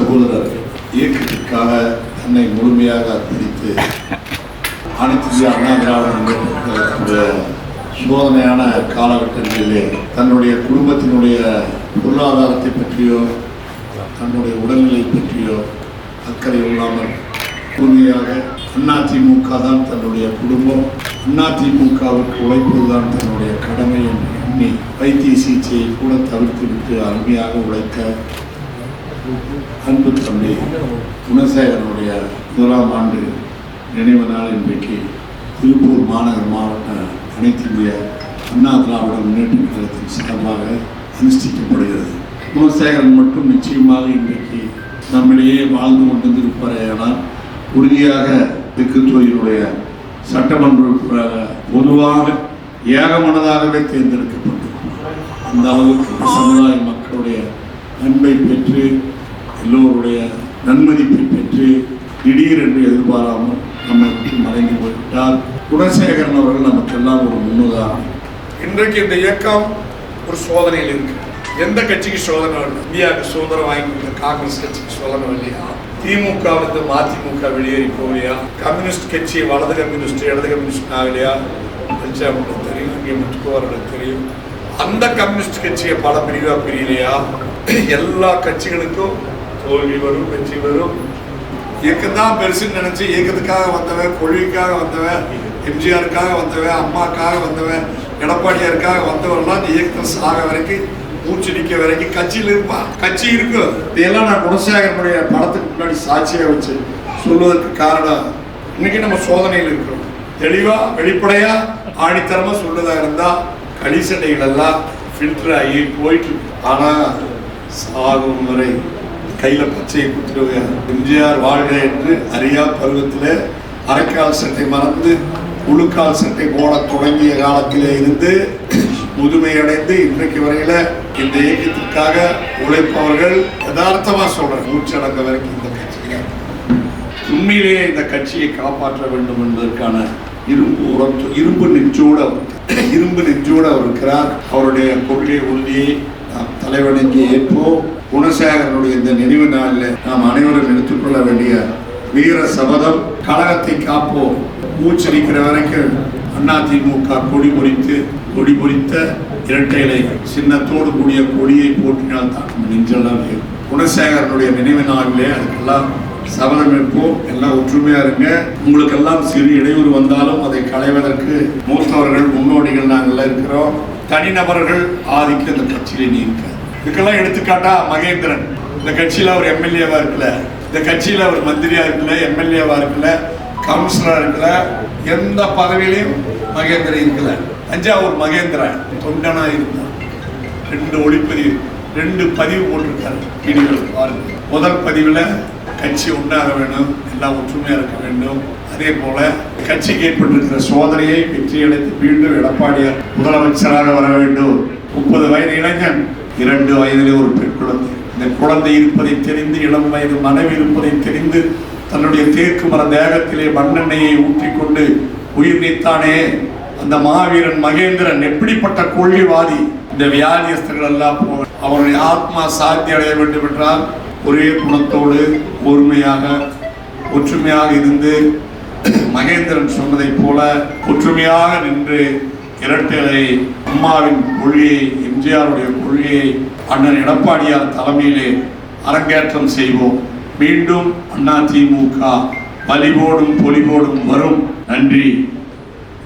சகோதரர் இயக்கத்திற்காக தன்னை முழுமையாக அர்ப்பணித்து அனைத்து இந்திய அண்ணா திராவிட முன்னேற்ற கழகத்தினுடைய சோதனையான காலகட்டங்களிலே தன்னுடைய குடும்பத்தினுடைய பொருளாதாரத்தை பற்றியோ தன்னுடைய உடல்நிலை பற்றியோ அக்கறை இல்லாமல் முழுமையாக அதிமுக தான் தன்னுடைய குடும்பம், அதிமுகவுக்கு உழைப்பதுதான் தன்னுடைய கடமை என்று எண்ணி வைத்திய சிகிச்சையை கூட தவிர்த்துவிட்டு அருமையாக உழைத்த அன்பு தம்பி குணசேகரனுடைய 1ஆம் ஆண்டு நினைவு நாள் இன்றைக்கு திருப்பூர் மாநகர் மாவட்ட அனைத்து இந்திய அண்ணா திராவிட முன்னேற்ற கழகத்தின் சார்பாக அனுஷ்டிக்கப்படுகிறது. குணசேகரன் மட்டும் நிச்சயமாக இன்றைக்கு நம்மிடையே வாழ்ந்து கொண்டிருப்பாரேயானால் உறுதியாக திக்குத்துறையினுடைய சட்டமன்ற பொதுவாக ஏகமனதாகவே தேர்ந்தெடுக்கப்பட்டது. அந்த அளவுக்கு சமுதாய மக்களுடைய அன்பை பெற்று எல்லோருடைய நன்மதிப்பை பெற்று திடீரென்று எதிர்பாராமல் நம்மை விட்டு மறைந்து போய்விட்டார். குணசேகரன் அவர்கள் நமக்கெல்லாம் ஒரு முன்னுதாரணம். இன்றைக்கு இந்த இயக்கம் ஒரு சோதனையில் இருக்கு. எந்த கட்சிக்கு சோதனை இல்லை? இந்தியாவுக்கு சுதந்திரம் வாங்கி கொடுத்த காங்கிரஸ் கட்சிக்கு சோதனை இல்லையா? திமுக வந்து மதிமுக வெளியேறி போகலையா? கம்யூனிஸ்ட் கட்சி வலது கம்யூனிஸ்ட் இடது கம்யூனிஸ்ட் ஆகலையா? பஞ்சாபுக்கு தெரியும், இங்கே முத்துக்குவார்களுக்கு தெரியும். அந்த கம்யூனிஸ்ட் கட்சியை பல பிரிவாக பிரியலையா? எல்லா கட்சிகளுக்கும் தோல்வி வரும், வெற்றி வரும். இயக்கம் தான் பெருசுன்னு நினைச்சு இயக்கத்துக்காக வந்தவன், கொள்கைக்காக வந்தவன், எம்ஜிஆருக்காக வந்தவன், அம்மாக்காக வந்தவன், எடப்பாடியாருக்காக வந்தவன்லாம் இந்த இயக்கம் சாக வரைக்கும் மூச்சு நிற்க வரைக்கும் கட்சியில் இருப்பான். கட்சி இருக்கு. இதெல்லாம் நான் குணசேகரனுடைய படத்துக்கு முன்னாடி சாட்சியாக வச்சு சொல்வதற்கு காரணம், இன்னைக்கு நம்ம சோதனையில் இருக்கிறோம். தெளிவா வெளிப்படையா ஆணித்தரமா சொல்றதா இருந்தா கலிசண்டைகள் எல்லாம் ஃபில்டர் ஆகி போயிட்டு இருக்கு. ஆனா சாகும் வரை கையில பச்சையை குத்துருவாங்க. எம்ஜிஆர் வாழ்க என்று அறியா பருவத்தில் அரைக்கால் சட்டை மறந்து உழுக்கால் சட்டை போட தொடங்கிய காலத்திலே இருந்து முதுமையடைந்து இன்றைக்கு வரையில இந்த இயக்கத்திற்காக உழைப்பவர்கள் யதார்த்தமா சொல்ற மூச்சடங்க வரைக்கும் இந்த கட்சியை உண்மையிலேயே இந்த கட்சியை காப்பாற்ற வேண்டும் என்பதற்கான இரும்பு நெஞ்சோடு அவர் இருக்கிறார். அவருடைய கொள்கை உறுதியை நாம் தலைவணங்கி ஏற்போம். குணசேகரனுடைய இந்த நினைவு நாளில் நாம் அனைவரும் எடுத்துக்கொள்ள வேண்டிய வீர சபதம், கழகத்தை காப்போம். மூச்சு நிற்கிற வரைக்கும் அதிமுக கொடி பொறித்த இரட்டை இலை சின்னத்தோடு கூடிய கொடியை போற்றினால் தான் நெஞ்சளவு. குணசேகரனுடைய நினைவு நாளிலே அதுக்கெல்லாம் சபதம் எடுப்போம். எல்லாம் ஒற்றுமையா இருங்க. உங்களுக்கெல்லாம் சிறு இடையூறு வந்தாலும் அதை களைவதற்கு மூத்தவர்கள் முன்னோடிகள் நாங்கள் இருக்கிறோம். தனிநபர்கள் ஆதிக்க இந்த கட்சியிலே நீங்க. இதுக்கெல்லாம் எடுத்துக்காட்டா மகேந்திரன் இந்த கட்சியில அவர் எம்எல்ஏவா இருக்கல, இந்த கட்சியில அவர் மந்திரியா இருக்கல, எம்எல்ஏவா இருக்கல, கவுன்சிலரா இருக்கல, எந்த பதவியிலையும் மகேந்திரன் இருக்கல. தஞ்சாவூர் மகேந்திரன் தொண்டனா இருந்தார். 2 பதிவு போட்டிருக்காரு வீடியோவில் பாருங்க. முதல் பதிவுல கட்சி உண்டாக வேண்டும், எல்லாம் ஒற்றுமையா இருக்க வேண்டும். அதே போல கட்சிக்கு ஏற்பட்டிருக்கிற சோதனையை வெற்றியடைந்து மீண்டும் எடப்பாடியார் முதலமைச்சராக வர வேண்டும். 30 வயது இளைஞன், 2 வயதிலே ஒரு பெண் குழந்தை. இந்த குழந்தை இருப்பதை தெரிந்து, இளம் வயது மனைவி இருப்பதை தெரிந்து, தன்னுடைய தேக்கு மர தேகத்திலே மண்ணெண்ணெயை ஊற்றிக்கொண்டு உயிர் நீத்தானே அந்த மாவீரன் மகேந்திரன் எப்படிப்பட்ட கொள்கைவாதி. இந்த வியாதியஸ்தர்கள் எல்லாம் அவருடைய ஆத்மா சாந்தி அடைய வேண்டும் என்றால் ஒரே குணத்தோடு ஒருமையாக ஒற்றுமையாக இருந்து மகேந்திரன் சொன்னதை போல ஒற்றுமையாக நின்று இரட்டை அம்மாவின் கொள்கையை, எம்ஜிஆருடைய கொள்கையை அண்ணன் எடப்பாடியார் தலைமையிலே அரங்கேற்றம் செய்வோம். மீண்டும் அதிமுக வலிவோடும் பொலிவோடும் வரும். நன்றி.